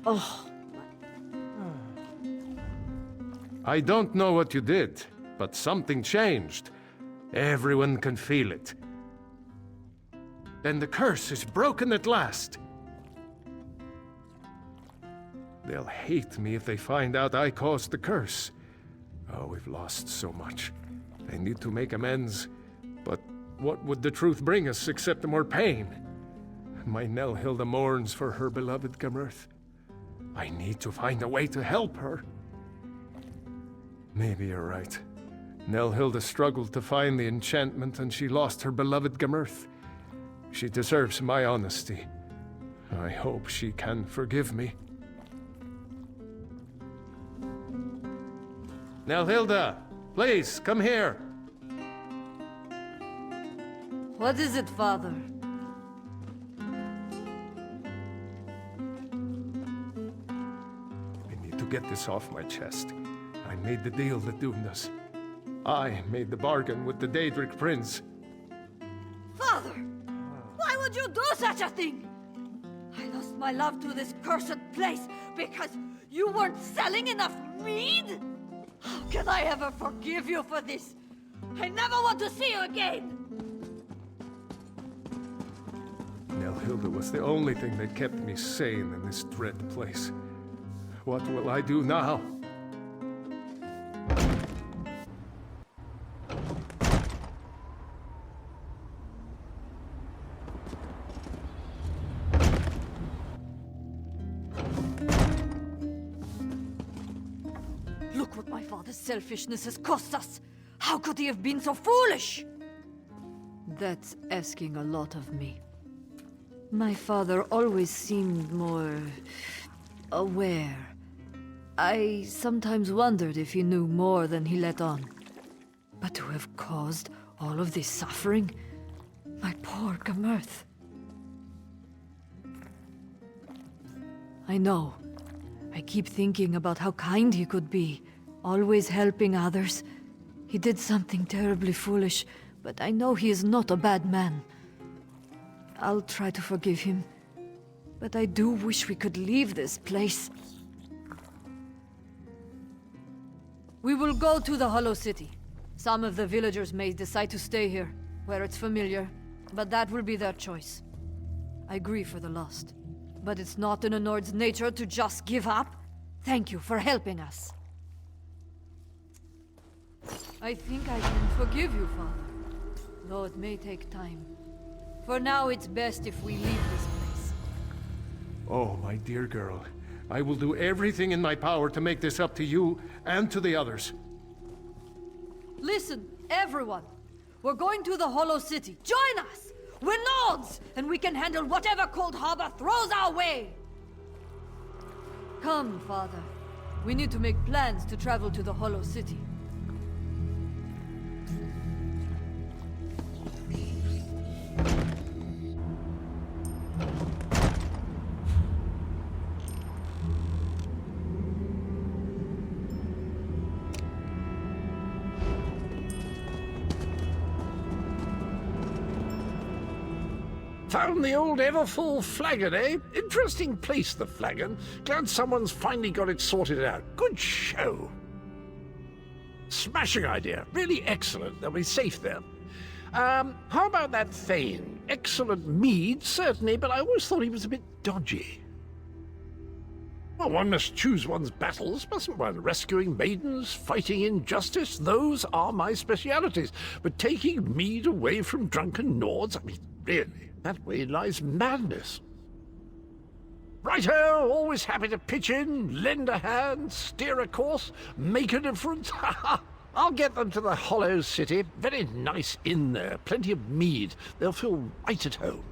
Oh. I don't know what you did, but something changed. Everyone can feel it. Then the curse is broken at last. They'll hate me if they find out I caused the curse. Oh, we've lost so much. I need to make amends. But what would the truth bring us except more pain? My Nelhilda mourns for her beloved Gamurth. I need to find a way to help her. Maybe you're right. Nelhilda struggled to find the enchantment and she lost her beloved Gamurth. She deserves my honesty. I hope she can forgive me. Nelhilda, please, come here. What is it, Father? I need to get this off my chest. I made the deal that doomed us. I made the bargain with the Daedric Prince. Father! Why would you do such a thing? I lost my love to this cursed place because you weren't selling enough mead? How can I ever forgive you for this? I never want to see you again! Nelhilda was the only thing that kept me sane in this dread place. What will I do now? Look what my father's selfishness has cost us! How could he have been so foolish? That's asking a lot of me. My father always seemed more aware. I sometimes wondered if he knew more than he let on. But to have caused all of this suffering? My poor Gamurth. I know. I keep thinking about how kind he could be, always helping others. He did something terribly foolish, but I know he is not a bad man. I'll try to forgive him, but I do wish we could leave this place. We will go to the Hollow City. Some of the villagers may decide to stay here, where it's familiar, but that will be their choice. I grieve for the lost, but it's not in a Nord's nature to just give up. Thank you for helping us. I think I can forgive you, Father, though it may take time. For now, it's best if we leave this place. Oh, my dear girl. I will do everything in my power to make this up to you and to the others. Listen, everyone. We're going to the Hollow City. Join us! We're Nords, and we can handle whatever Coldharbour throws our way! Come, Father. We need to make plans to travel to the Hollow City. Found the old ever-full flagon, eh? Interesting place, the flagon. Glad someone's finally got it sorted out. Good show. Smashing idea. Really excellent. They'll be safe there. How about that Thane? Excellent mead, certainly, but I always thought he was a bit dodgy. Well, one must choose one's battles, mustn't one? Rescuing maidens, fighting injustice, those are my specialities. But taking mead away from drunken Nords, I mean, really, that way lies madness. Righto, always happy to pitch in, lend a hand, steer a course, make a difference. I'll get them to the Hollow City. Very nice inn there, plenty of mead. They'll feel right at home.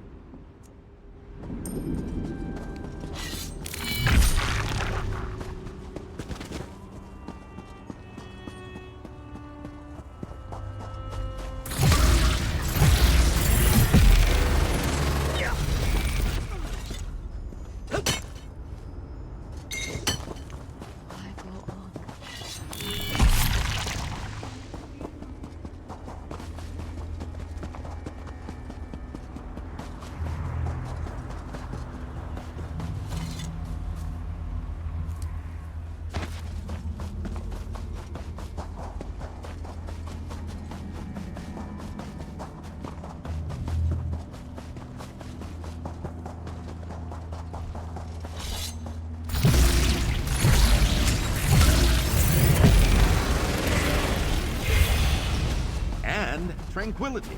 and tranquility.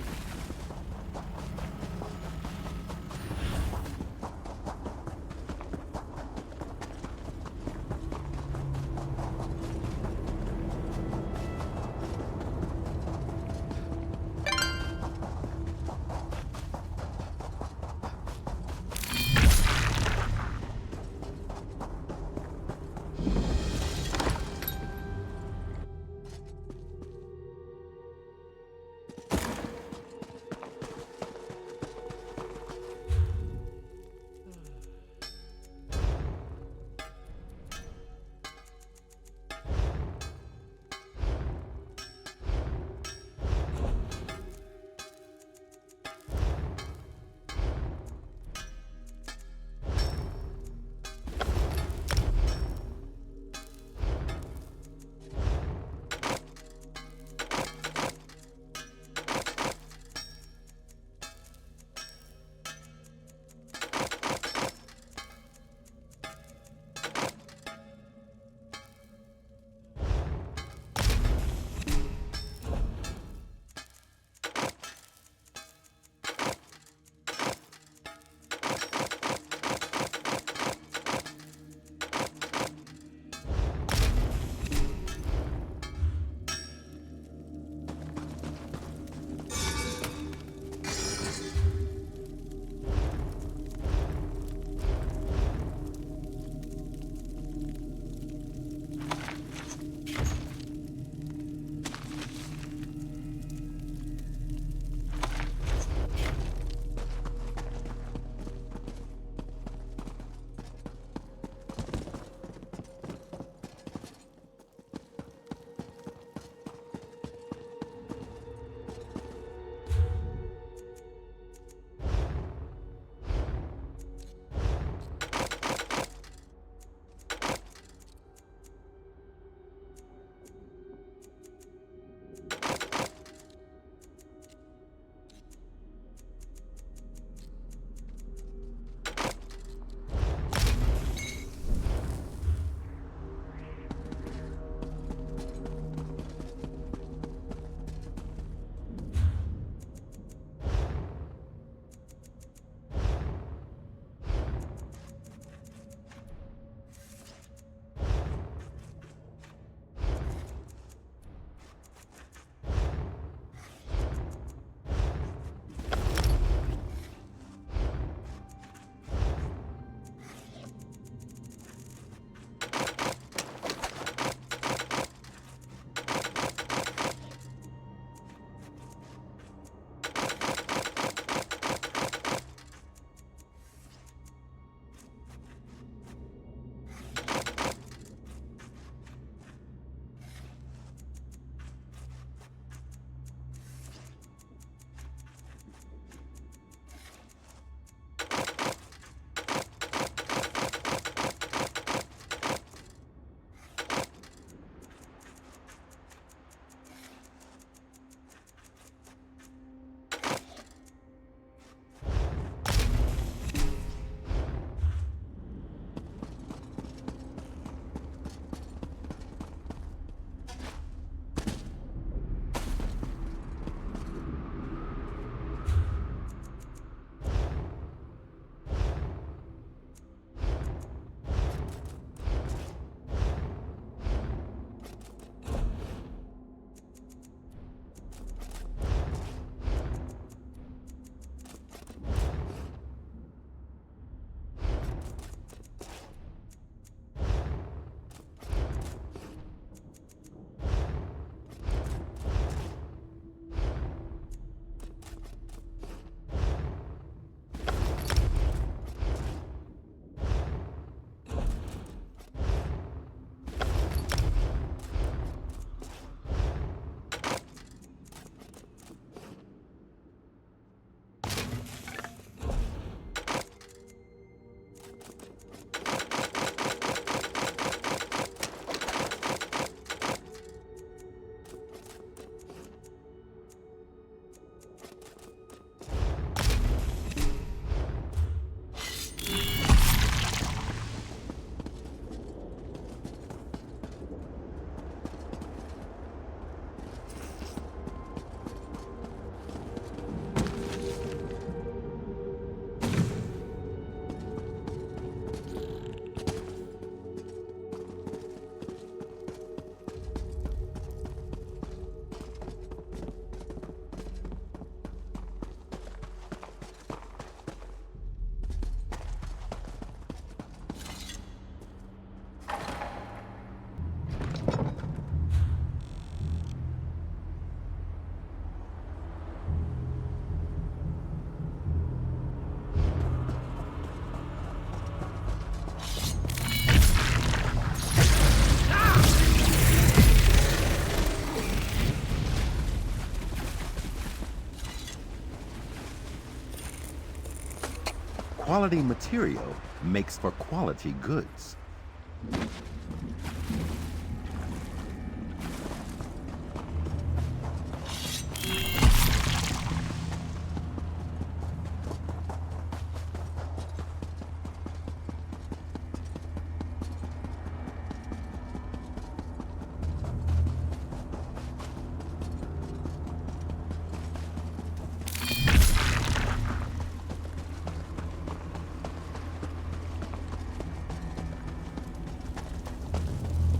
quality material makes for quality goods.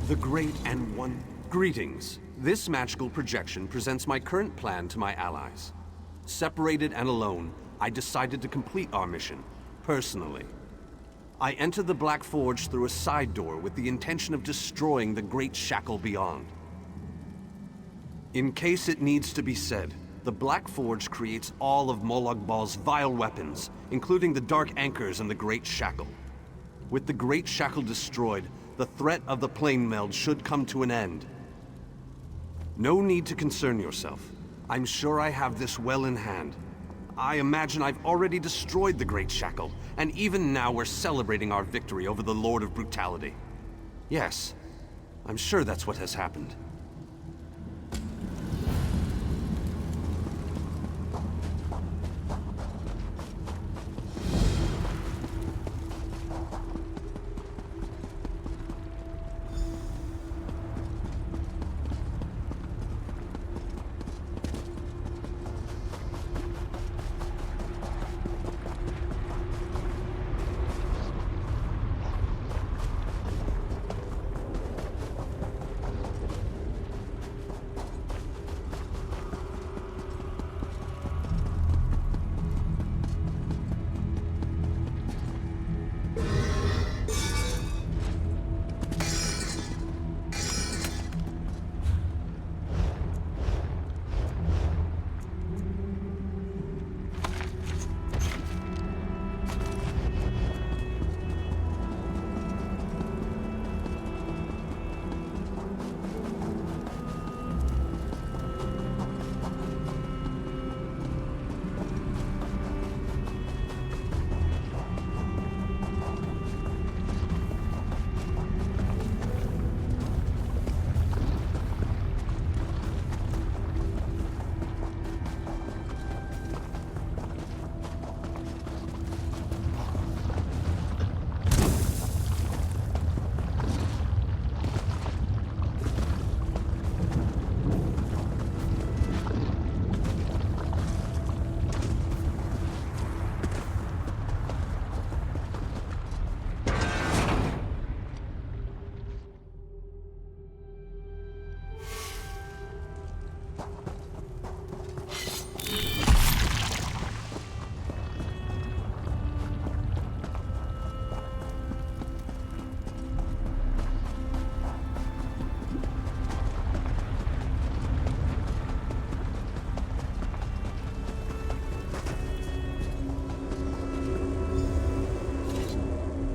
The Great and One... Greetings. This magical projection presents my current plan to my allies. Separated and alone, I decided to complete our mission, personally. I entered the Black Forge through a side door with the intention of destroying the Great Shackle beyond. In case it needs to be said, the Black Forge creates all of Molag Bal's vile weapons, including the Dark Anchors and the Great Shackle. With the Great Shackle destroyed, the threat of the plane meld should come to an end. No need to concern yourself. I'm sure I have this well in hand. I imagine I've already destroyed the Great Shackle, and even now we're celebrating our victory over the Lord of Brutality. Yes, I'm sure that's what has happened.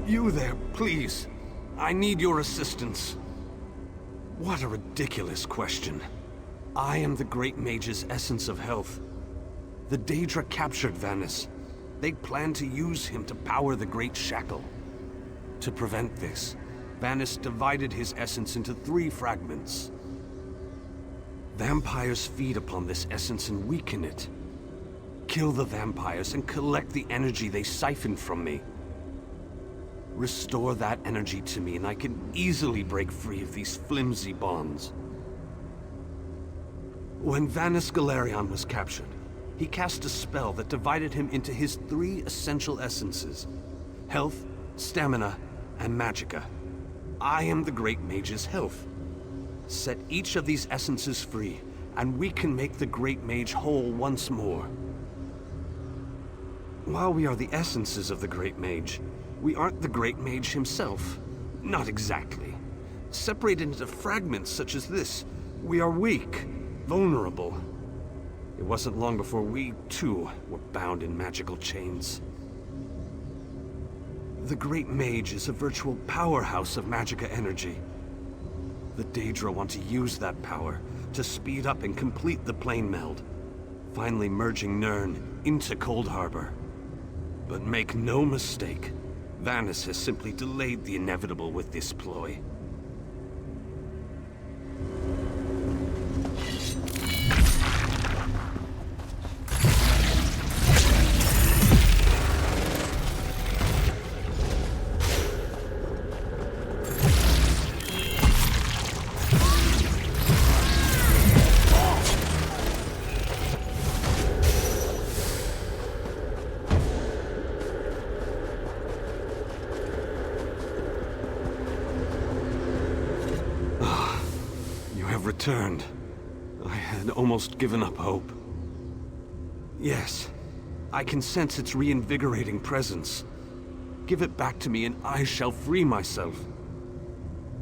You there, please. I need your assistance. What a ridiculous question. I am the Great Mage's essence of health. The Daedra captured Vannis. They planned to use him to power the Great Shackle. To prevent this, Vannis divided his essence into 3 fragments. Vampires feed upon this essence and weaken it. Kill the vampires and collect the energy they siphoned from me. Restore that energy to me and I can easily break free of these flimsy bonds. When Vannis Galerion was captured, he cast a spell that divided him into his 3 essential essences: health, stamina, and magicka. I am the Great Mage's health. Set each of these essences free, and we can make the Great Mage whole once more. While we are the essences of the Great Mage, we aren't the Great Mage himself. Not exactly. Separated into fragments such as this, we are weak, vulnerable. It wasn't long before we, too, were bound in magical chains. The Great Mage is a virtual powerhouse of magicka energy. The Daedra want to use that power to speed up and complete the plane meld, finally merging Nirn into Coldharbour. But make no mistake, Vanus has simply delayed the inevitable with this ploy. Returned. I had almost given up hope. Yes, I can sense its reinvigorating presence. Give it back to me and I shall free myself.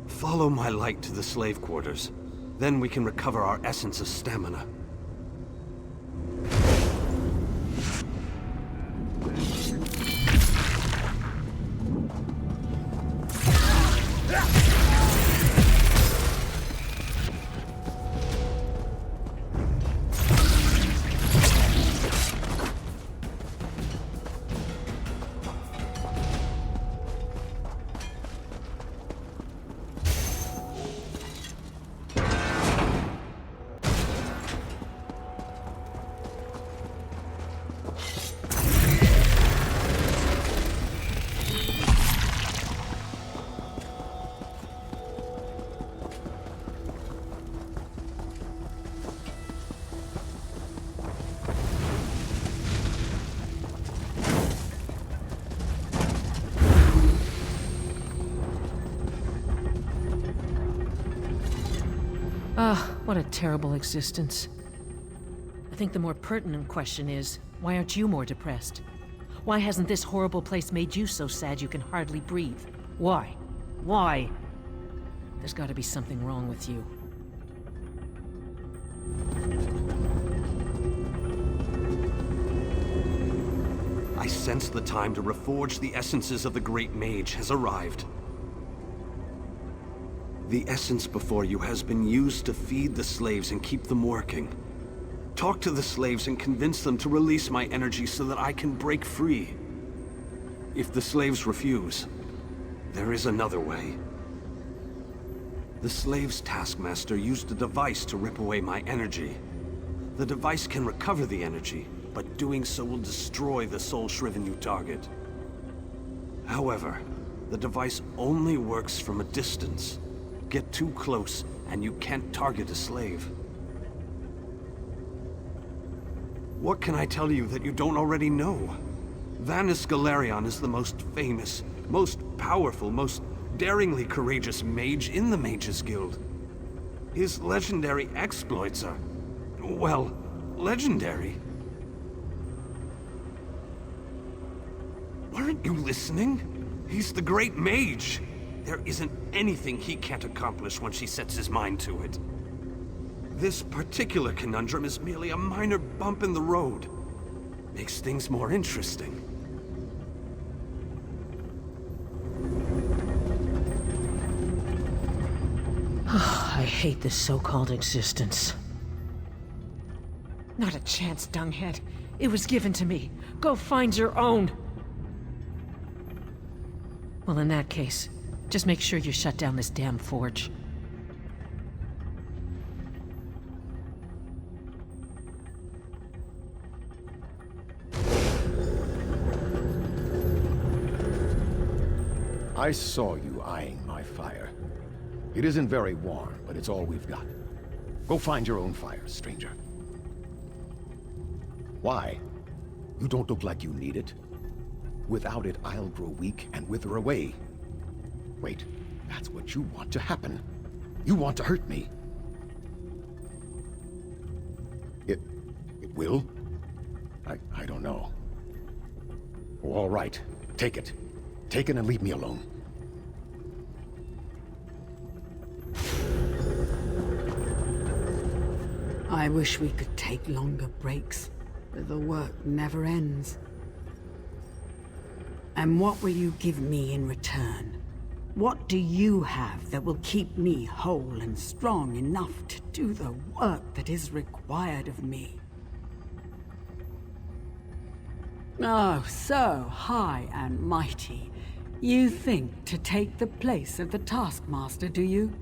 Follow my light to the slave quarters. Then we can recover our essence of stamina. What a terrible existence. I think the more pertinent question is, why aren't you more depressed? Why hasn't this horrible place made you so sad you can hardly breathe? Why? Why? There's got to be something wrong with you. I sense the time to reforge the essences of the Great Mage has arrived. The essence before you has been used to feed the slaves and keep them working. Talk to the slaves and convince them to release my energy so that I can break free. If the slaves refuse, there is another way. The slaves' taskmaster used a device to rip away my energy. The device can recover the energy, but doing so will destroy the soul-shriven you target. However, the device only works from a distance. Get too close, and you can't target a slave. What can I tell you that you don't already know? Vanus Galerion is the most famous, most powerful, most daringly courageous mage in the Mages Guild. His legendary exploits are, well, legendary. Aren't you listening? He's the great mage. There isn't anything he can't accomplish when she sets his mind to it. This particular conundrum is merely a minor bump in the road. Makes things more interesting. I hate this so-called existence. Not a chance, dunghead. It was given to me. Go find your own. Well, in that case, just make sure you shut down this damn forge. I saw you eyeing my fire. It isn't very warm, but it's all we've got. Go find your own fire, stranger. Why? You don't look like you need it. Without it, I'll grow weak and wither away. Wait, that's what you want to happen. You want to hurt me. It will? I don't know. Oh, all right, take it. Take it and leave me alone. I wish we could take longer breaks, but the work never ends. And what will you give me in return? What do you have that will keep me whole and strong enough to do the work that is required of me? Oh, so high and mighty. You think to take the place of the Taskmaster, do you?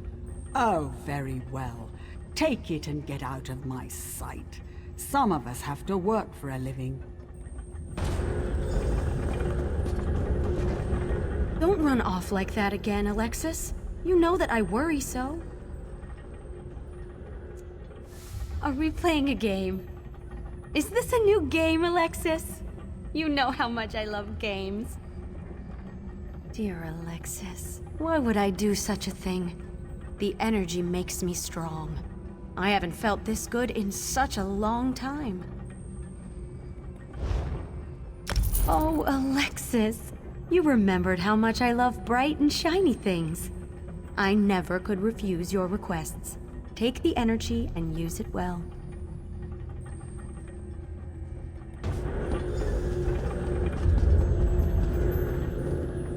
Oh, very well. Take it and get out of my sight. Some of us have to work for a living. Don't run off like that again, Alexis. You know that I worry so. Are we playing a game? Is this a new game, Alexis? You know how much I love games. Dear Alexis, why would I do such a thing? The energy makes me strong. I haven't felt this good in such a long time. Oh, Alexis, you remembered how much I love bright and shiny things. I never could refuse your requests. Take the energy and use it well.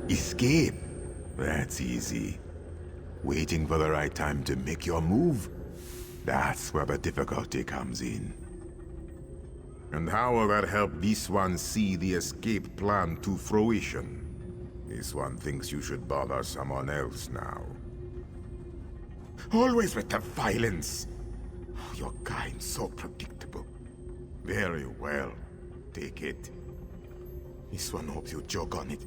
Escape? That's easy. Waiting for the right time to make your move? That's where the difficulty comes in. And how will that help this one see the escape plan to fruition? This one thinks you should bother someone else now. Always with the violence! Oh, your kind, so predictable. Very well. Take it. This one hopes you joke on it.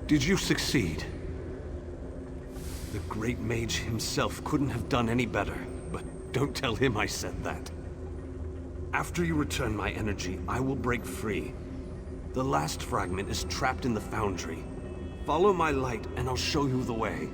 Did you succeed? The Great Mage himself couldn't have done any better, but don't tell him I said that. After you return my energy, I will break free. The last fragment is trapped in the foundry. Follow my light and I'll show you the way.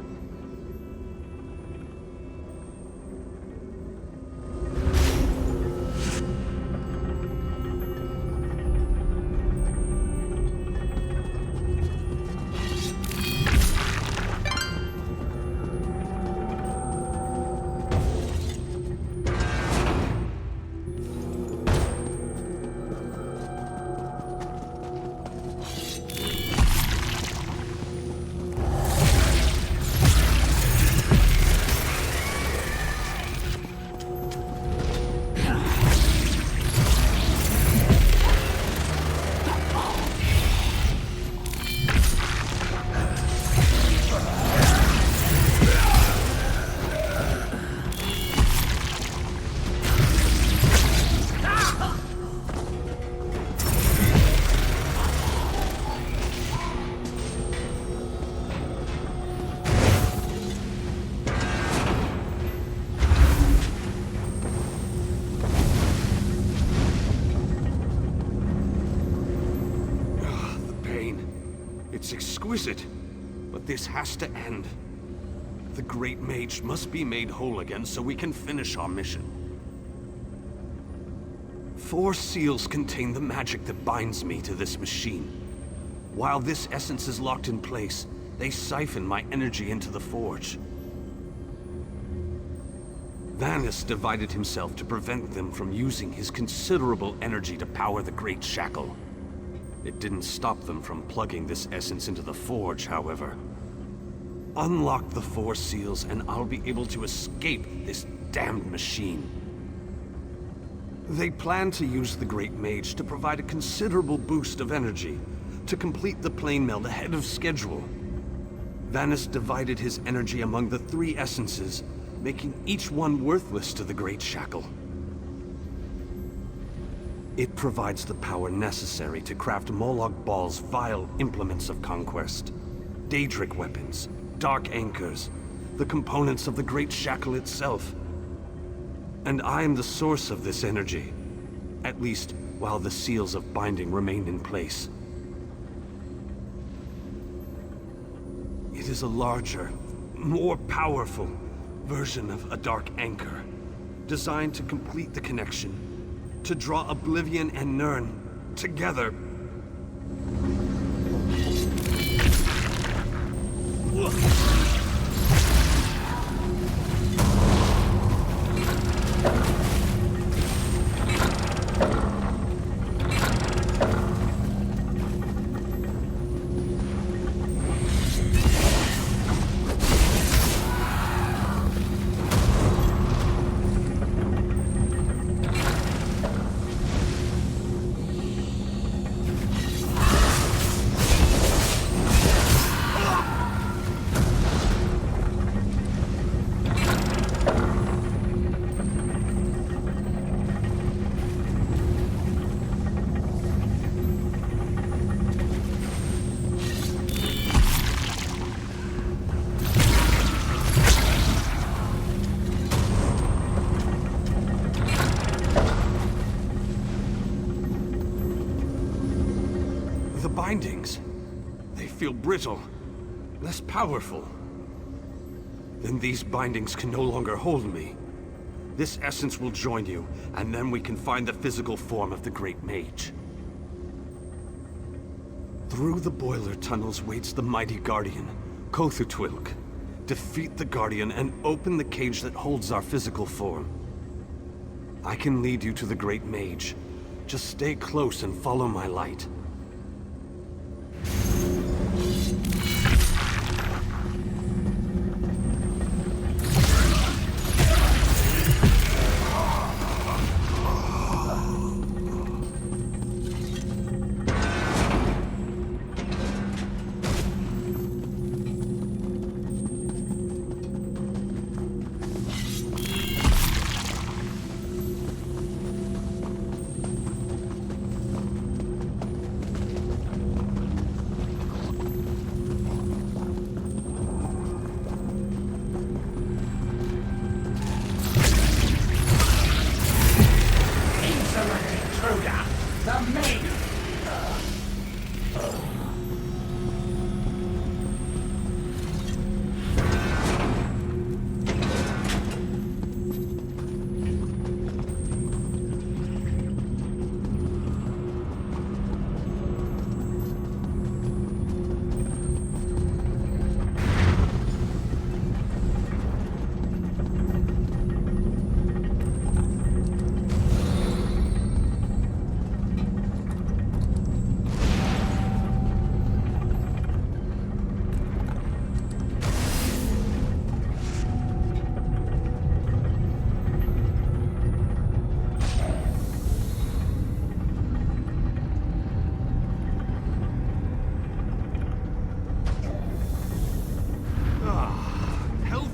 It's exquisite, but this has to end. The Great Mage must be made whole again so we can finish our mission. 4 seals contain the magic that binds me to this machine. While this essence is locked in place, they siphon my energy into the forge. Vanus divided himself to prevent them from using his considerable energy to power the Great Shackle. It didn't stop them from plugging this essence into the forge, however. Unlock the 4 seals and I'll be able to escape this damned machine. They plan to use the Great Mage to provide a considerable boost of energy to complete the plane meld ahead of schedule. Vanus divided his energy among the 3 essences, making each one worthless to the Great Shackle. It provides the power necessary to craft Moloch Baal's vile implements of conquest. Daedric weapons, dark anchors, the components of the Great Shackle itself. And I am the source of this energy, at least while the seals of binding remain in place. It is a larger, more powerful version of a dark anchor, designed to complete the connection, to draw Oblivion and Nirn together. bindings. They feel brittle, less powerful. Then these bindings can no longer hold me. This essence will join you, and then we can find the physical form of the Great Mage. Through the boiler tunnels waits the mighty Guardian, Coldharbour. Defeat the Guardian and open the cage that holds our physical form. I can lead you to the Great Mage. Just stay close and follow my light.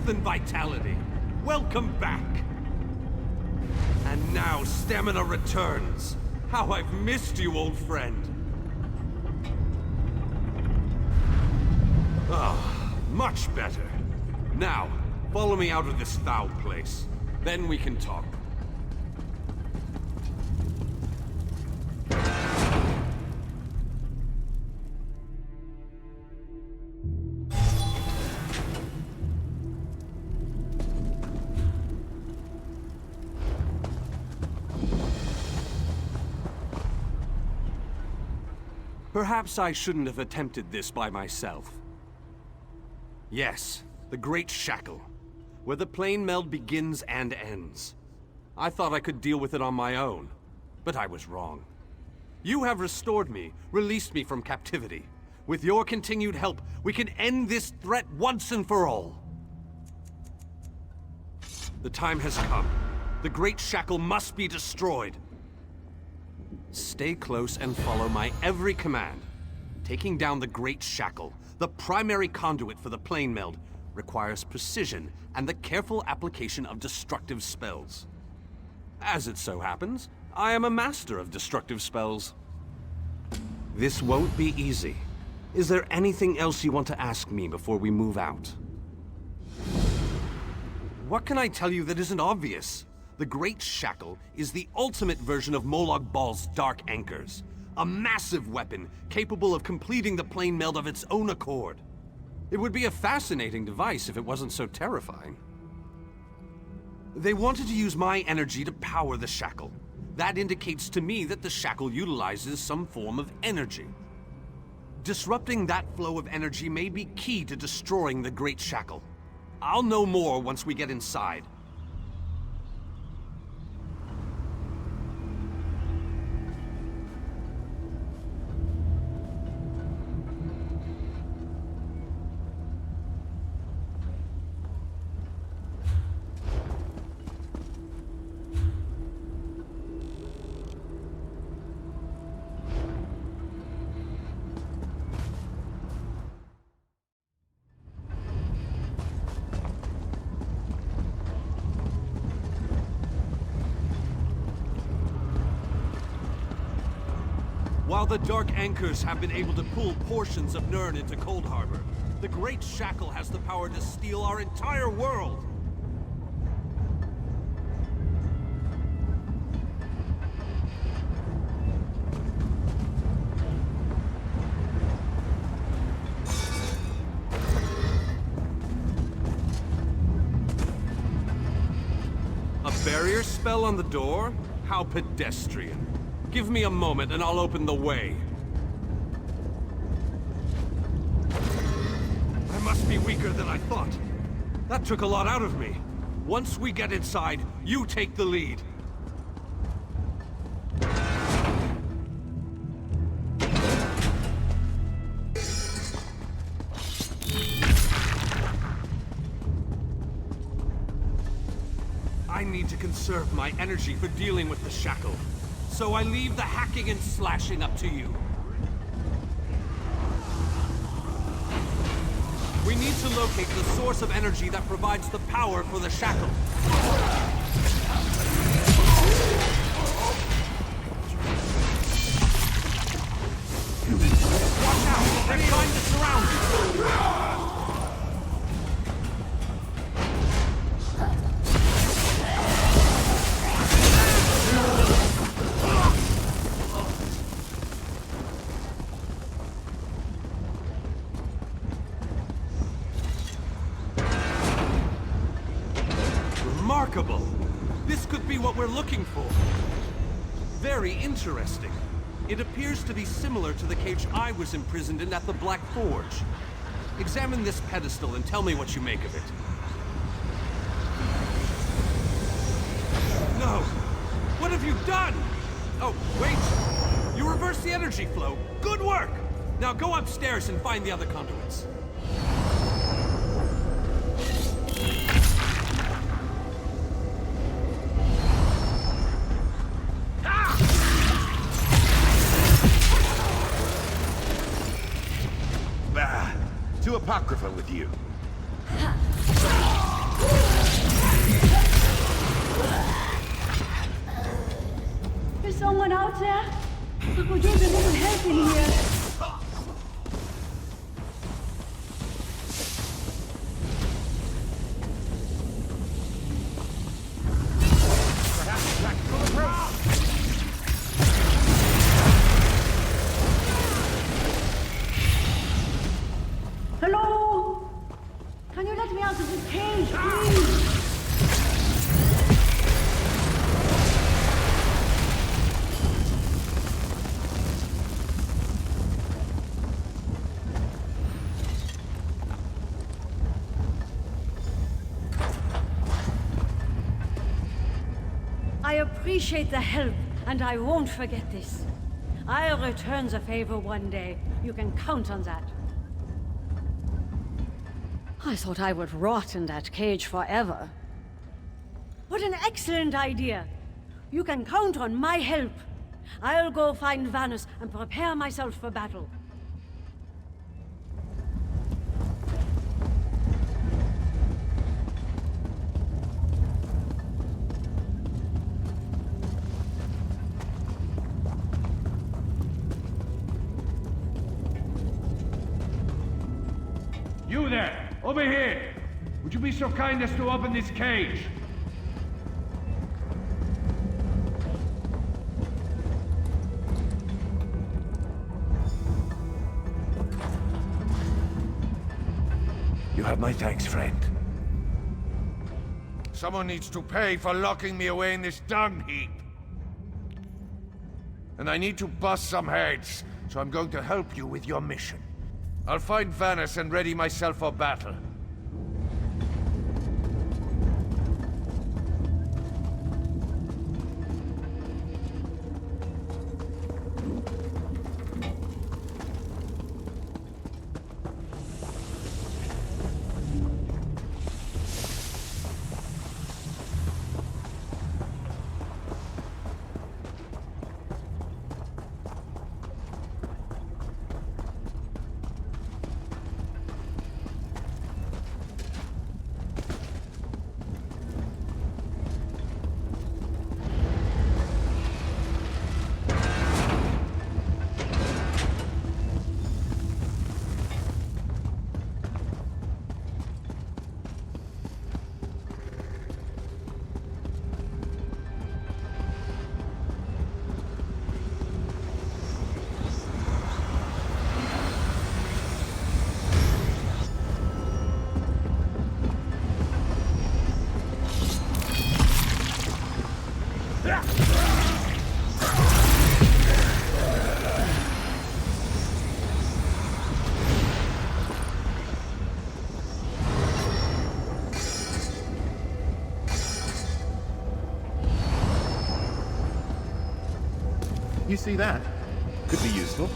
And vitality. Welcome back. And now stamina returns. How I've missed you, old friend. Ah, much better. Now, follow me out of this foul place. Then we can talk. Perhaps I shouldn't have attempted this by myself. Yes, the Great Shackle, where the plane meld begins and ends. I thought I could deal with it on my own, but I was wrong. You have restored me, released me from captivity. With your continued help, we can end this threat once and for all. The time has come. The Great Shackle must be destroyed. Stay close and follow my every command. Taking down the Great Shackle, the primary conduit for the plane meld, requires precision and the careful application of destructive spells. As it so happens, I am a master of destructive spells. This won't be easy. Is there anything else you want to ask me before we move out? What can I tell you that isn't obvious? The Great Shackle is the ultimate version of Molag Bal's Dark Anchors. A massive weapon capable of completing the plane meld of its own accord. It would be a fascinating device if it wasn't so terrifying. They wanted to use my energy to power the Shackle. That indicates to me that the Shackle utilizes some form of energy. Disrupting that flow of energy may be key to destroying the Great Shackle. I'll know more once we get inside. While the Dark Anchors have been able to pull portions of Nirn into Coldharbour, the Great Shackle has the power to steal our entire world! barrier spell on the door? How pedestrian. Give me a moment and I'll open the way. I must be weaker than I thought. That took a lot out of me. Once we get inside, you take the lead. I need to conserve my energy for dealing with the shackle. So I leave the hacking and slashing up to you. We need to locate the source of energy that provides the power for the shackle. Watch out! They're trying to surround you! Remarkable! This could be what we're looking for. Very interesting. It appears to be similar to the cage I was imprisoned in at the Black Forge. Examine this pedestal and tell me what you make of it. No! What have you done? Oh, wait! You reversed the energy flow. Good work! Now go upstairs and find the other conduits. Too apocryphal with you. Is someone out there? I could use a little help in here. Hello? Can you let me out of this cage, please? I appreciate the help, and I won't forget this. I'll return the favor one day. You can count on that. I thought I would rot in that cage forever. What an excellent idea! You can count on my help. I'll go find Vanus and prepare myself for battle. You there! Over here! Would you be so kind as to open this cage? You have my thanks, friend. Someone needs to pay for locking me away in this dung heap. And I need to bust some heads, so I'm going to help you with your mission. I'll find Vanus and ready myself for battle. see that? Could be useful.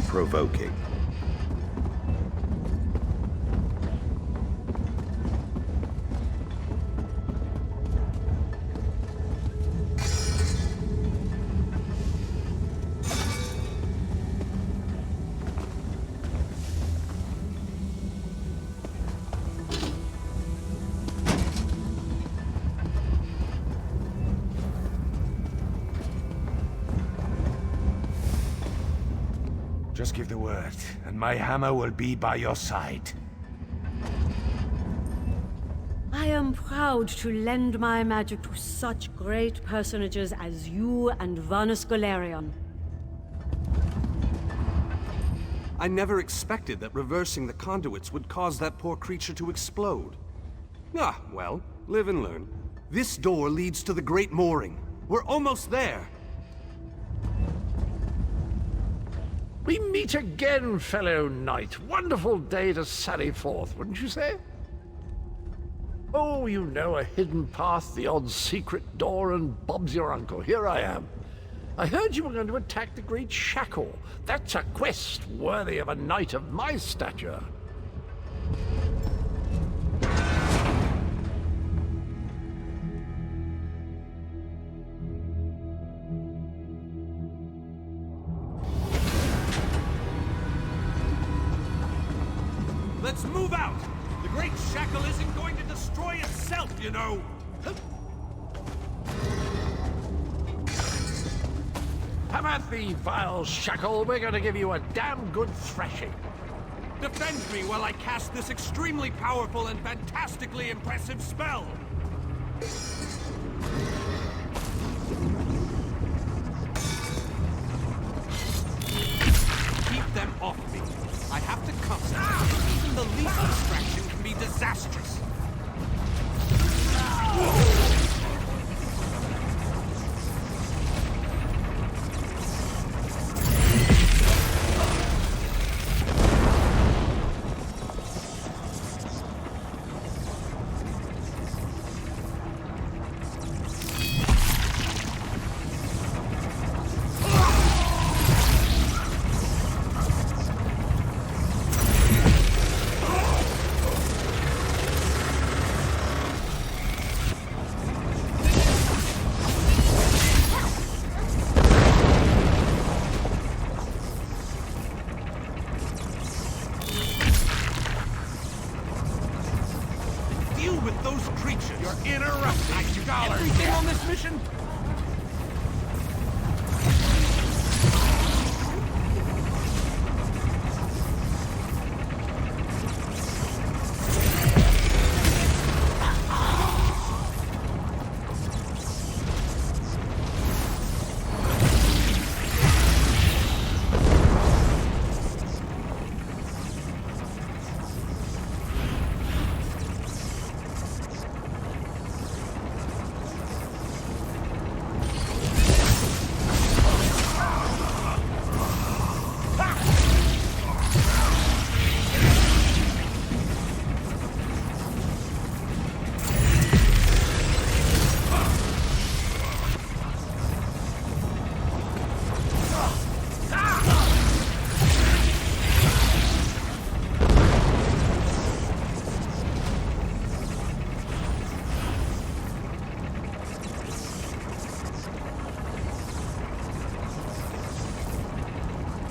Provoking. Just give the word, and my hammer will be by your side. I am proud to lend my magic to such great personages as you and Vanus Golarion. I never expected that reversing the conduits would cause that poor creature to explode. Ah, well, live and learn. This door leads to the Great Mooring. We're almost there. We meet again, fellow knight. Wonderful day to sally forth, wouldn't you say? Oh, you know, a hidden path, the odd secret door, and Bob's your uncle. Here I am. I heard you were going to attack the Great Shackle. That's a quest worthy of a knight of my stature. Let's move out! The Great Shackle isn't going to destroy itself, you know! How about the vile shackle? We're going to give you a damn good thrashing. Defend me while I cast this extremely powerful and fantastically impressive spell! Keep them off me. I have to come. Even the least distraction can be disastrous. With those creatures. You're interrupting, scholar. Everything on this mission.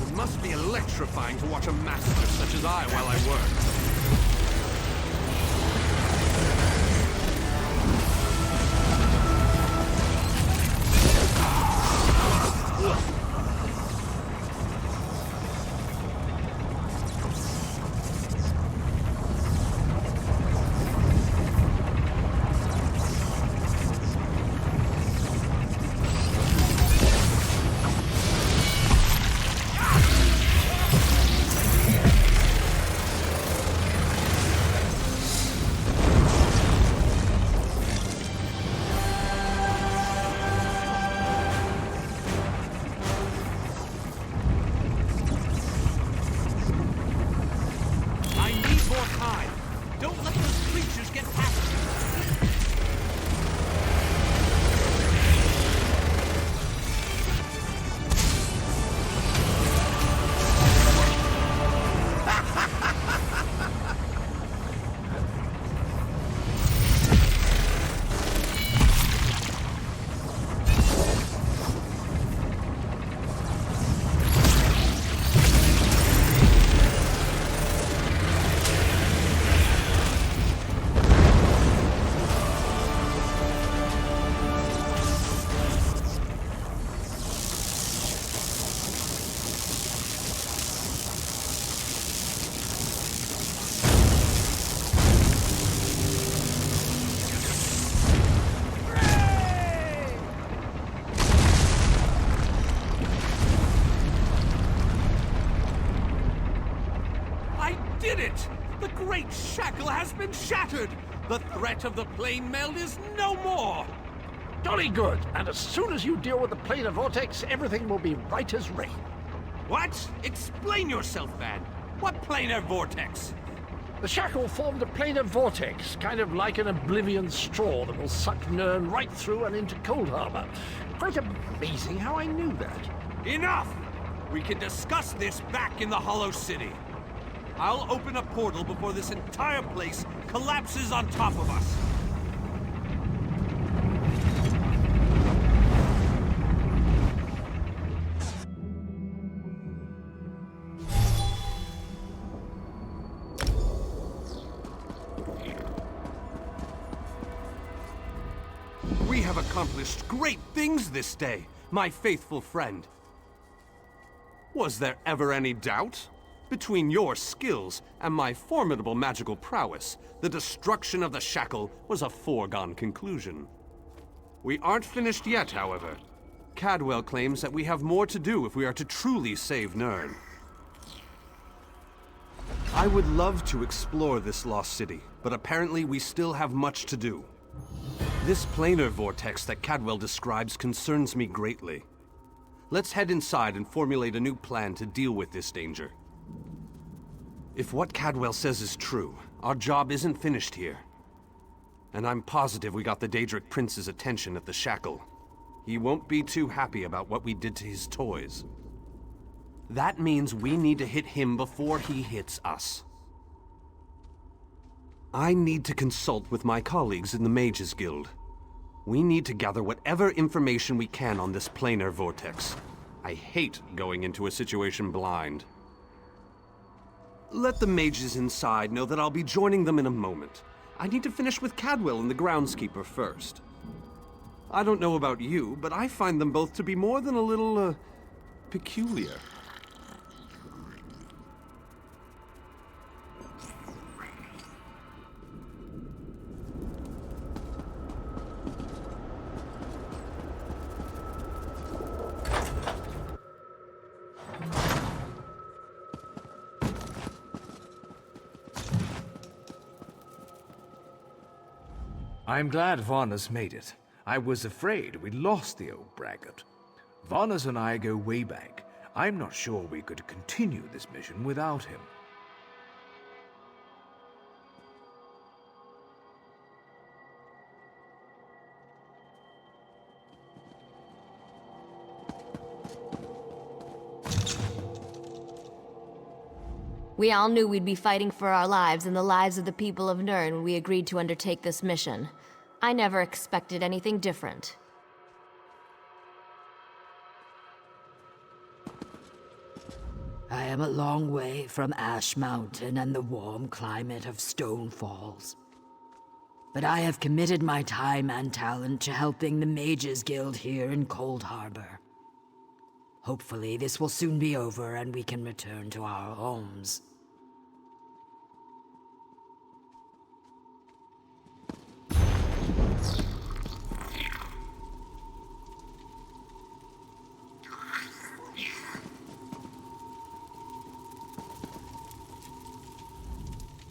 It must be electrifying to watch a master such as I while I work. Don't let those creatures get past you! Did it! The great shackle has been shattered! The threat of the plane meld is no more! Jolly good. And as soon as you deal with the planar vortex, everything will be right as rain. What? Explain yourself, Van. What planar vortex? The shackle formed a planar vortex, kind of like an oblivion straw that will suck Nirn right through and into Coldharbour. Quite amazing how I knew that. Enough! We can discuss this back in the Hollow City. I'll open a portal before this entire place collapses on top of us. We have accomplished great things this day, my faithful friend. Was there ever any doubt? Between your skills and my formidable magical prowess, the destruction of the shackle was a foregone conclusion. We aren't finished yet, however. Cadwell claims that we have more to do if we are to truly save Nirn. I would love to explore this lost city, but apparently we still have much to do. This planar vortex that Cadwell describes concerns me greatly. Let's head inside and formulate a new plan to deal with this danger. If what Cadwell says is true, our job isn't finished here. And I'm positive we got the Daedric Prince's attention at the shackle. He won't be too happy about what we did to his toys. That means we need to hit him before he hits us. I need to consult with my colleagues in the Mages Guild. We need to gather whatever information we can on this planar vortex. I hate going into a situation blind. Let the mages inside know that I'll be joining them in a moment. I need to finish with Cadwell and the groundskeeper first. I don't know about you, but I find them both to be more than a little, peculiar. I'm glad Varna's made it. I was afraid we'd lost the old braggart. Varna's and I go way back. I'm not sure we could continue this mission without him. We all knew we'd be fighting for our lives and the lives of the people of Nirn when we agreed to undertake this mission. I never expected anything different. I am a long way from Ash Mountain and the warm climate of Stone Falls. But I have committed my time and talent to helping the Mages Guild here in Coldharbour. Hopefully this will soon be over and we can return to our homes.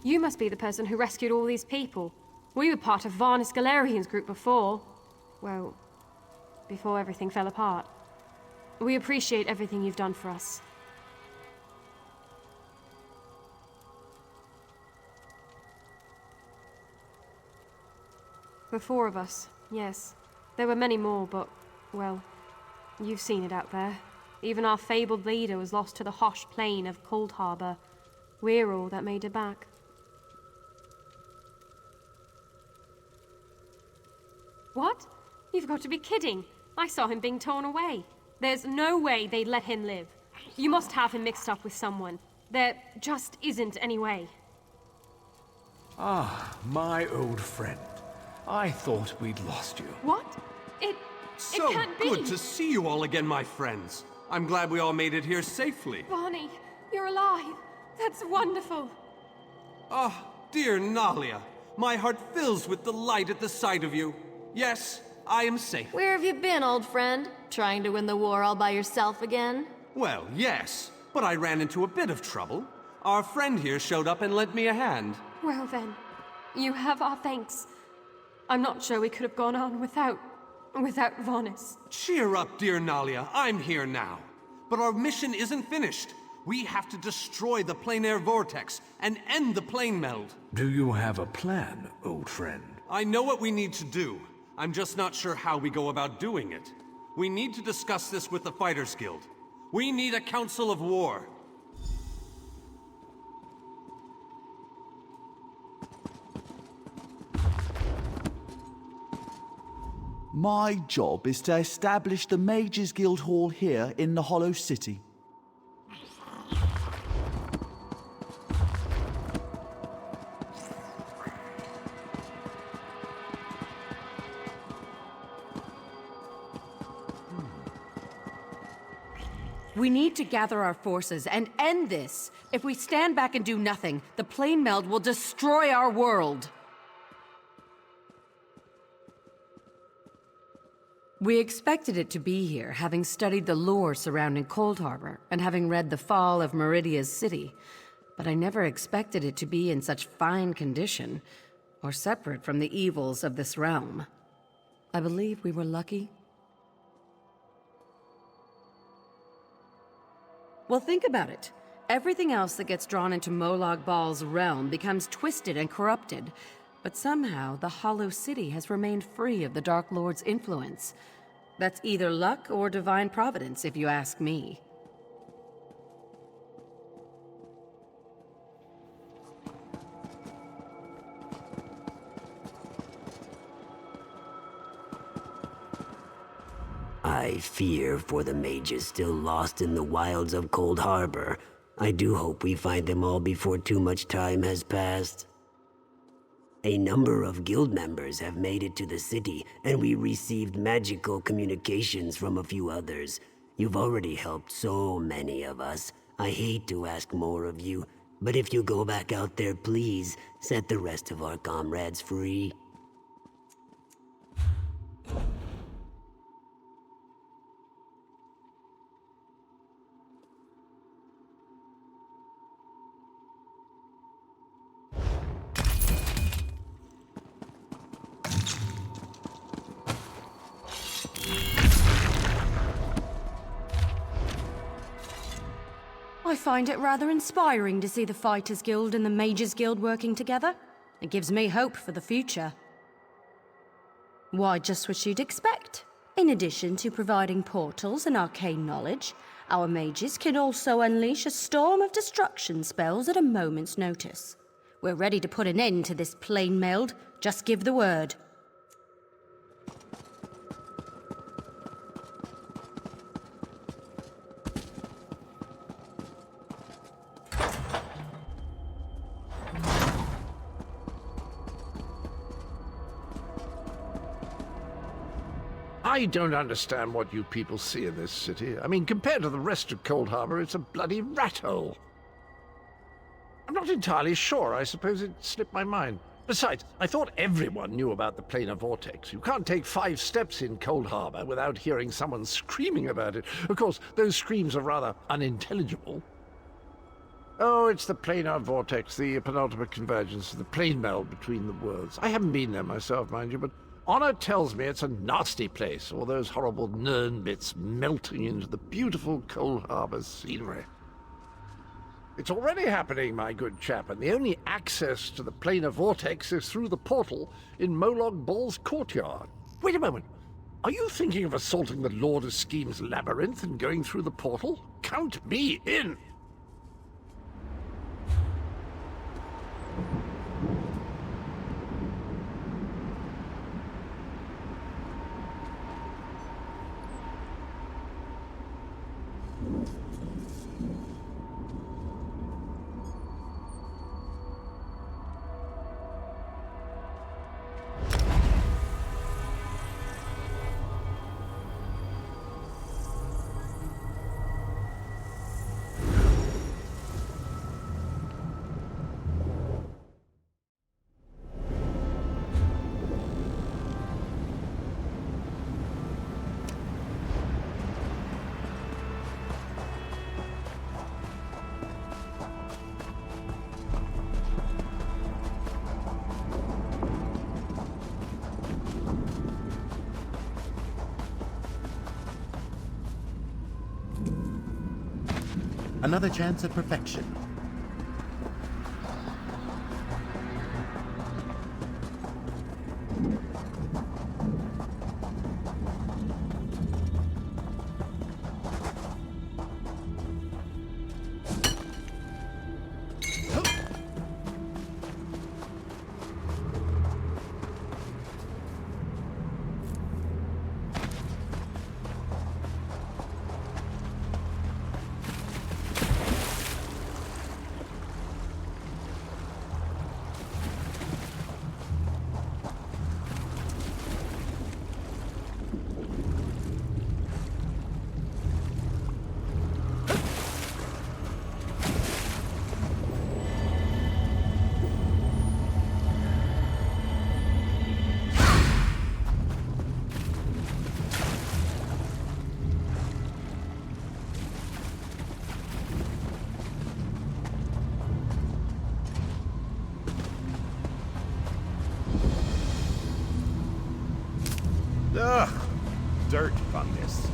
You must be the person who rescued all these people. We were part of Varnus Galerian's group before. Well, before everything fell apart. We appreciate everything you've done for us. The four of us, yes. There were many more, but, well, you've seen it out there. Even our fabled leader was lost to the harsh plain of Coldharbour. We're all that made it back. What? You've got to be kidding. I saw him being torn away. There's no way they'd let him live. You must have him mixed up with someone. There just isn't any way. Ah, my old friend. I thought we'd lost you. What? It So can't be! good to see you all again, my friends. I'm glad we all made it here safely. Barney, you're alive. That's wonderful. Ah, dear Nalia, my heart fills with delight at the sight of you. Yes, I am safe. Where have you been, old friend? Trying to win the war all by yourself again? Well, yes, but I ran into a bit of trouble. Our friend here showed up and lent me a hand. Well then, you have our thanks. I'm not sure we could have gone on without Vonis. Cheer up, dear Nalia. I'm here now. But our mission isn't finished. We have to destroy the plein air vortex and end the plane meld. Do you have a plan, old friend? I know what we need to do. I'm just not sure how we go about doing it. We need to discuss this with the Fighters Guild. We need a council of war. My job is to establish the Mages Guild Hall here in the Hollow City. We need to gather our forces and end this. If we stand back and do nothing, the plane meld will destroy our world. We expected it to be here, having studied the lore surrounding Coldharbour and having read The Fall of Meridia's City. But I never expected it to be in such fine condition, or separate from the evils of this realm. I believe we were lucky. Well, think about it. Everything else that gets drawn into Molag Bal's realm becomes twisted and corrupted. But somehow, the Hollow City has remained free of the Dark Lord's influence. That's either luck or divine providence, if you ask me. I fear for the mages still lost in the wilds of Coldharbour. I do hope we find them all before too much time has passed. A number of guild members have made it to the city, and we received magical communications from a few others. You've already helped so many of us. I hate to ask more of you, but if you go back out there, please set the rest of our comrades free. I find it rather inspiring to see the Fighters Guild and the Mages Guild working together. It gives me hope for the future. Why, just what you'd expect. In addition to providing portals and arcane knowledge, our mages can also unleash a storm of destruction spells at a moment's notice. We're ready to put an end to this plane meld. Just give the word. I don't understand what you people see in this city. I mean, compared to the rest of Coldharbour, it's a bloody rat hole. I'm not entirely sure. I suppose it slipped my mind. Besides, I thought everyone knew about the planar vortex. You can't take 5 steps in Coldharbour without hearing someone screaming about it. Of course, those screams are rather unintelligible. Oh, it's the planar vortex, the penultimate convergence, the plane meld between the worlds. I haven't been there myself, mind you, but Honor tells me it's a nasty place, all those horrible Nern bits melting into the beautiful Coldharbour scenery. It's already happening, my good chap, and the only access to the planar vortex is through the portal in Molog Ball's courtyard. Wait a moment. Are you thinking of assaulting the Lord of Scheme's labyrinth and going through the portal? Count me in! Another chance at perfection. Ugh! Dirt fungus.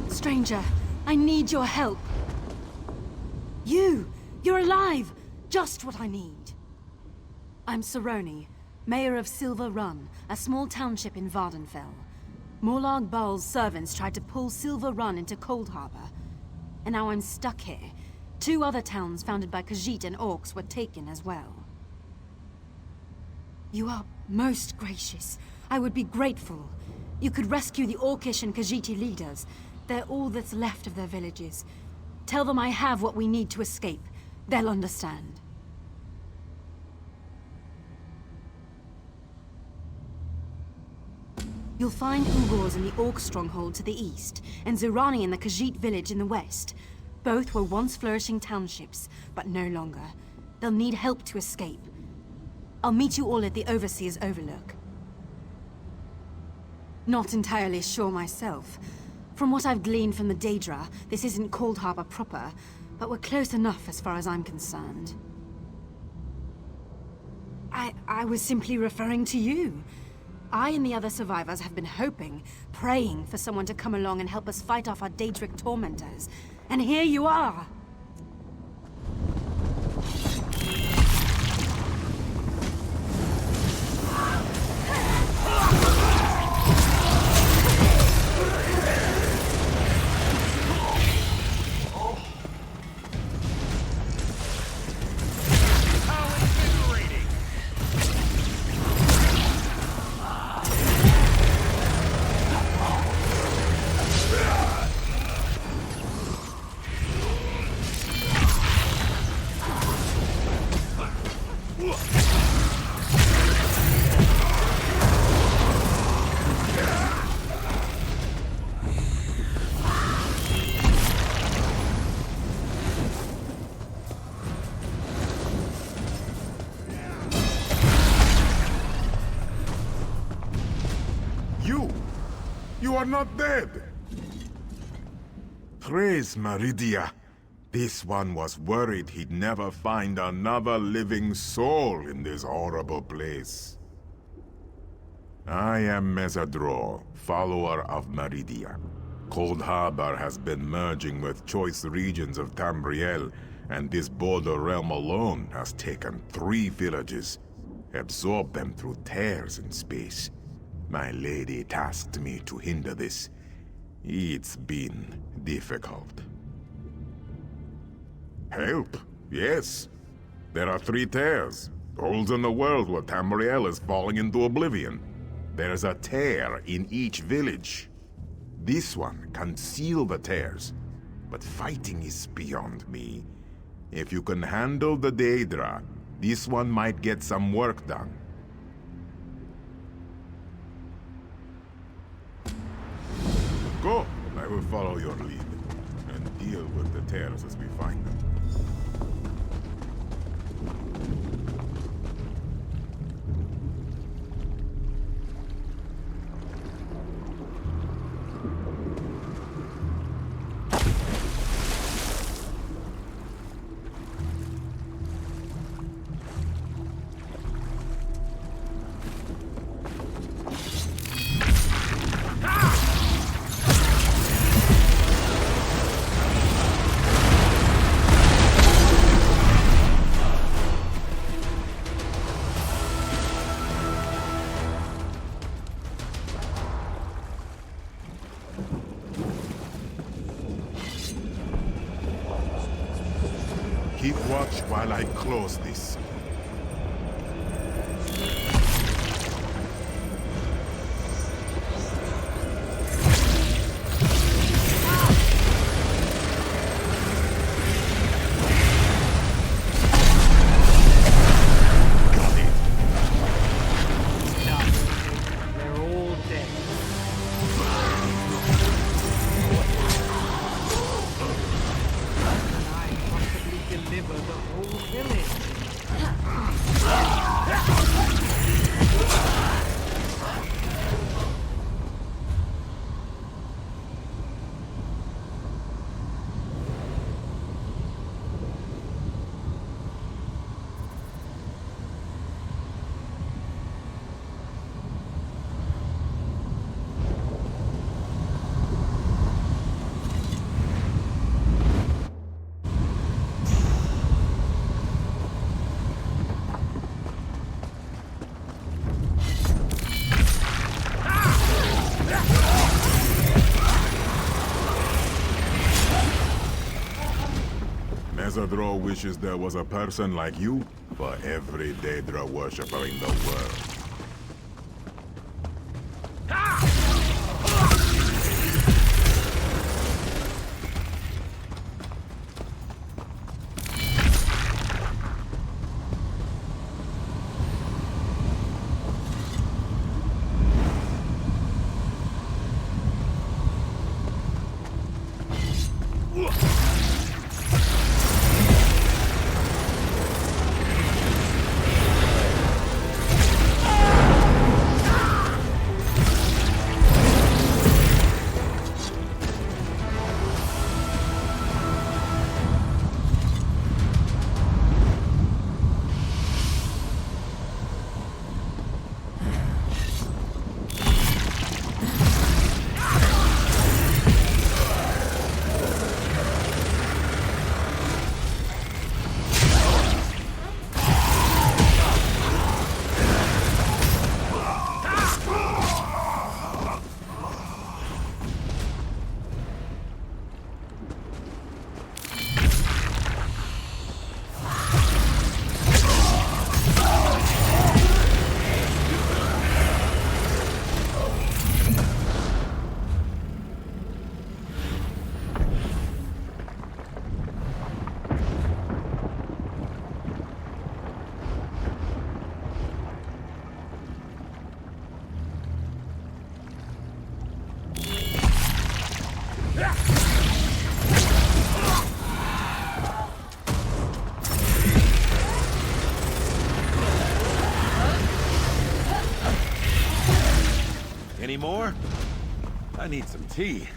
Stranger, I need your help. You're alive! Just what I need. I'm Cerrone, mayor of Silver Run, a small township in Vardenfell. Morlag Bal's servants tried to pull Silver Run into Coldharbour, and now I'm stuck here. 2 other towns founded by Khajiit and Orcs were taken as well. You are most gracious. I would be grateful. You could rescue the Orcish and Khajiiti leaders. They're all that's left of their villages. Tell them I have what we need to escape. They'll understand. You'll find Ugors in the Orc stronghold to the east, and Zurani in the Khajiit village in the west. Both were once flourishing townships, but no longer. They'll need help to escape. I'll meet you all at the Overseer's Overlook. Not entirely sure myself. From what I've gleaned from the Daedra, this isn't Coldharbour proper, but we're close enough as far as I'm concerned. I was simply referring to you. I and the other survivors have been hoping, praying for someone to come along and help us fight off our Daedric tormentors. And here you are! are not dead! Praise Meridia. This one was worried he'd never find another living soul in this horrible place. I am Mesadro, follower of Meridia. Coldharbour has been merging with choice regions of Tamriel, and this border realm alone has taken 3 villages, absorbed them through tears in space. My lady tasked me to hinder this. It's been difficult. Help? Yes. There are 3 tears. Holes in the world where Tamriel is falling into oblivion. There's a tear in each village. This one can seal the tears, but fighting is beyond me. If you can handle the Daedra, this one might get some work done. Go! I will follow your lead, and deal with the tears as we find them. Keep watch while I close this. Mesadro wishes there was a person like you for every Daedra worshipper in the world. Any more? I need some tea.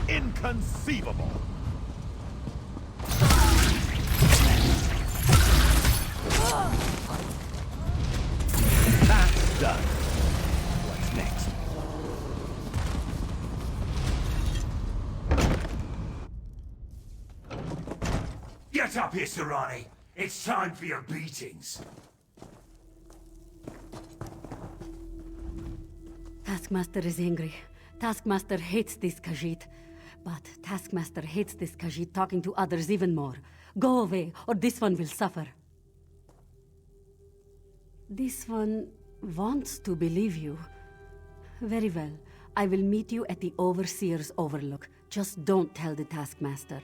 Inconceivable! That's done. What's next? Get up here, Serrani. It's time for your beatings. Taskmaster is angry. Taskmaster hates this Khajiit. But Taskmaster hates this Khajiit talking to others even more. Go away, or this one will suffer. This one wants to believe you. Very well. I will meet you at the Overseer's Overlook. Just don't tell the Taskmaster.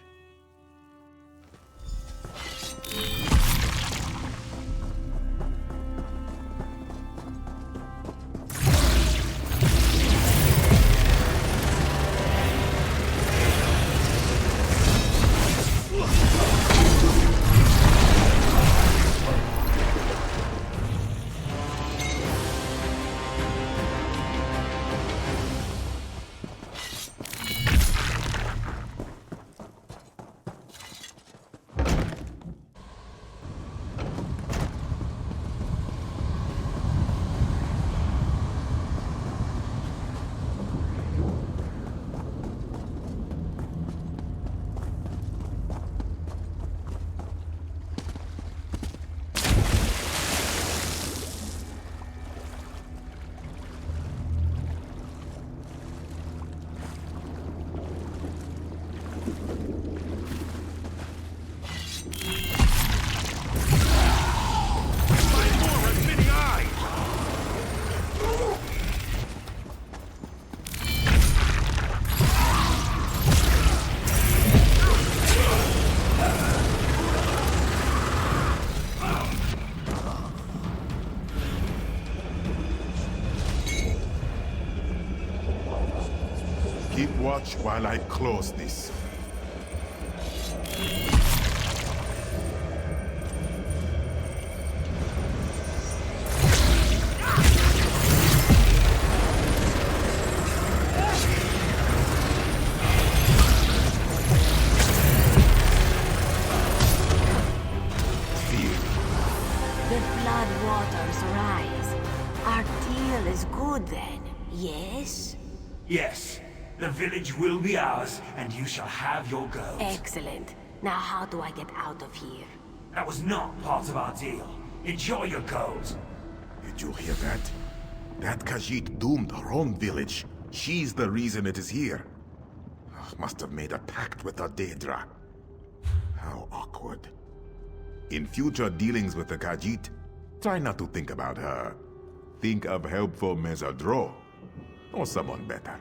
Keep watch while I close this. The flood waters rise. Our deal is good then, yes? Yes. The village will be ours, and you shall have your gold. Excellent. Now how do I get out of here? That was not part of our deal. Enjoy your gold. Did you hear that? That Khajiit doomed her own village. She's the reason it is here. Must have made a pact with the Daedra. How awkward. In future dealings with the Khajiit, try not to think about her. Think of helpful Mezadro, or someone better.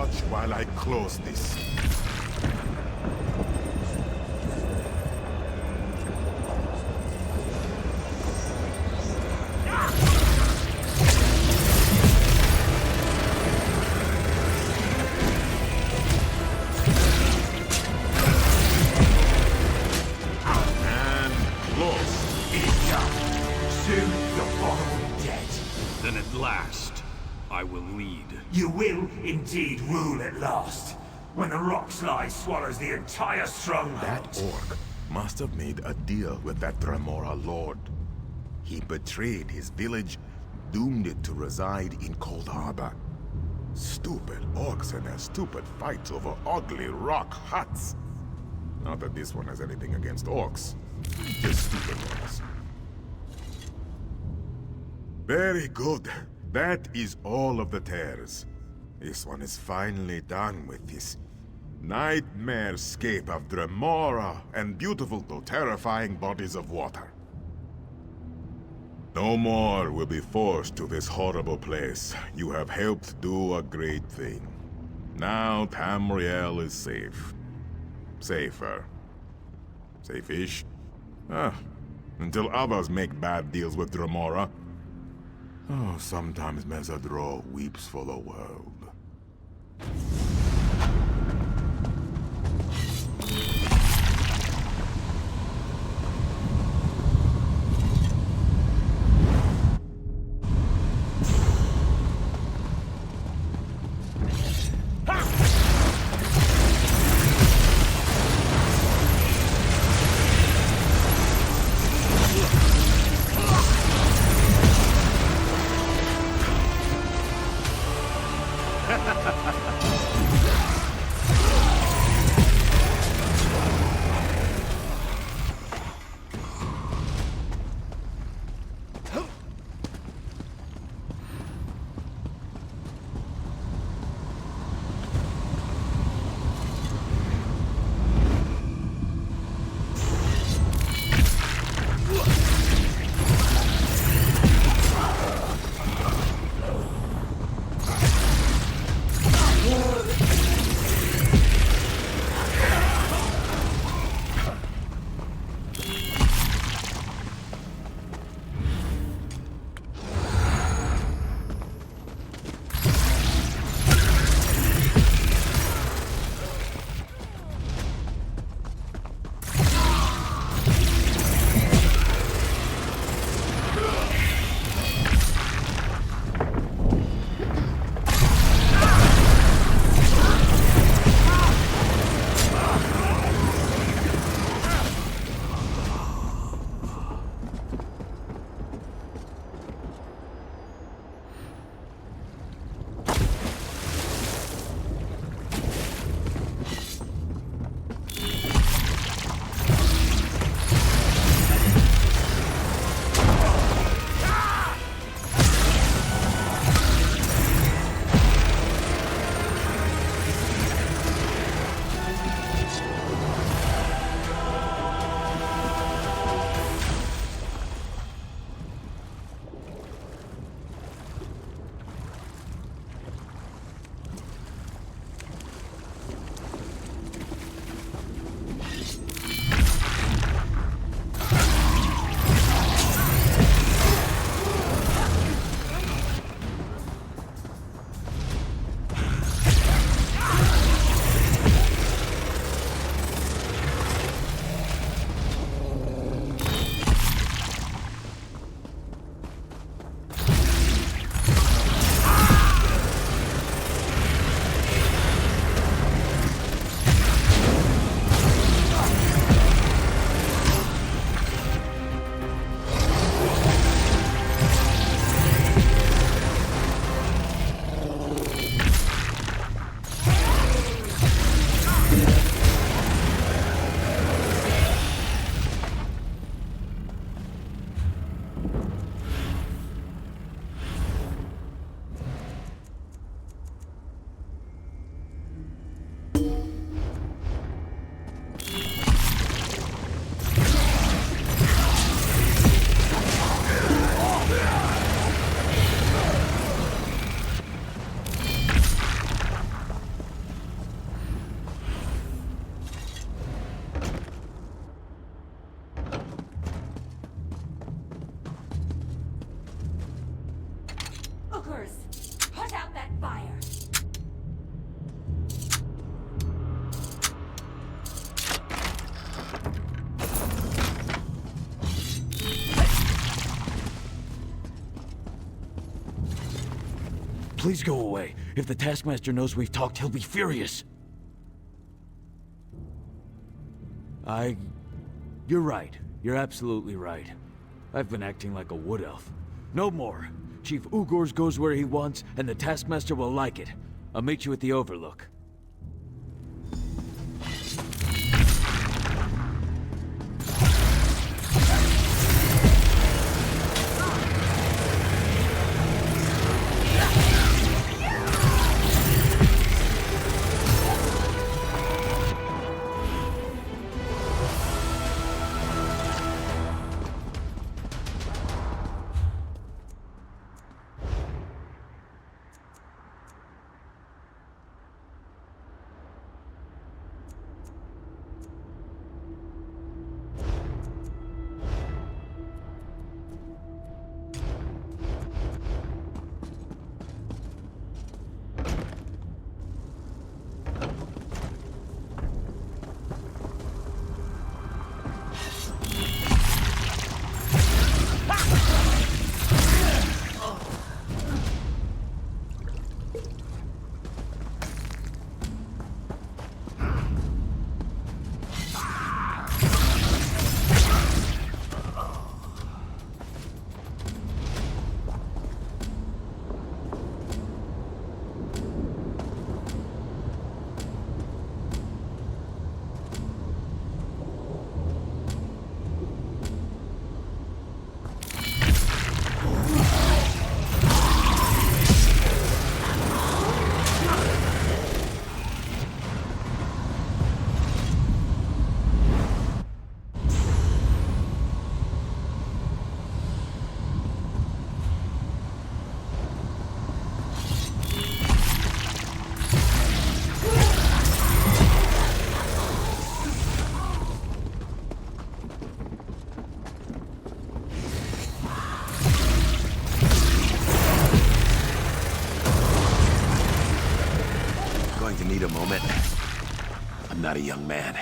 watch while I close this. And close. Soon the bottom will be dead. Then at last, I will lead. You will indeed rule at last, when the rock slide swallows the entire stronghold. That orc must have made a deal with that Dremora lord. He betrayed his village, doomed it to reside in Coldharbour. Stupid orcs and their stupid fights over ugly rock huts. Not that this one has anything against orcs, just stupid ones. Very good. That is all of the tears. This one is finally done with this nightmare-scape of Dremora and beautiful though terrifying bodies of water. No more will be forced to this horrible place. You have helped do a great thing. Now Tamriel is safe. Safer. Safe-ish. Until others make bad deals with Dremora. Oh, sometimes Mesadro weeps for the world. Please go away. If the Taskmaster knows we've talked, he'll be furious. You're right. You're absolutely right. I've been acting like a wood elf. No more. Chief Ugors goes where he wants, and the Taskmaster will like it. I'll meet you at the Overlook. Need a moment. I'm not a young man.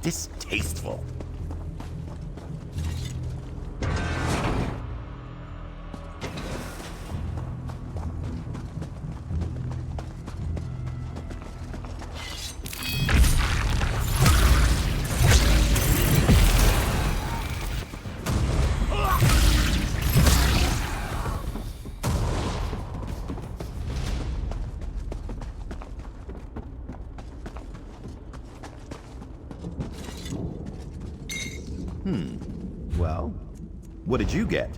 Distasteful. Well, what did you get?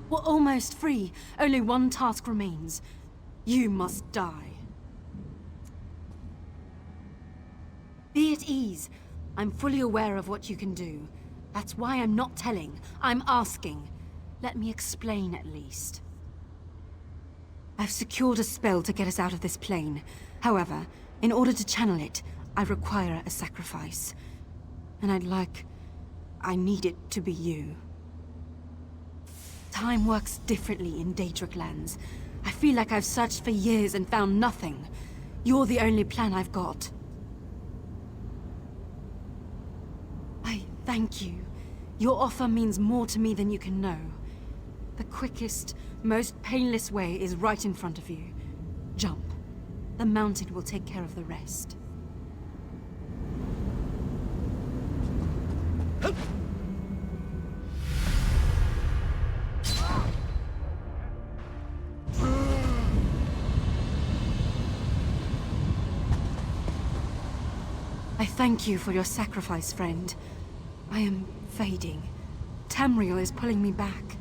We're almost free. Only one task remains. You must die. Be at ease. I'm fully aware of what you can do. That's why I'm not telling. I'm asking. Let me explain at least. I've secured a spell to get us out of this plane. However, in order to channel it, I require a sacrifice. And I need it to be you. Time works differently in Daedric lands. I feel like I've searched for years and found nothing. You're the only plan I've got. I thank you. Your offer means more to me than you can know. The quickest, most painless way is right in front of you. Jump. The mountain will take care of the rest. I thank you for your sacrifice, friend. I am fading. Tamriel is pulling me back.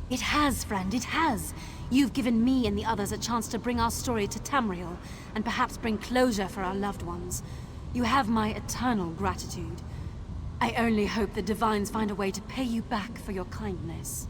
It has, friend, it has. You've given me and the others a chance to bring our story to Tamriel, and perhaps bring closure for our loved ones. You have my eternal gratitude. I only hope the Divines find a way to pay you back for your kindness.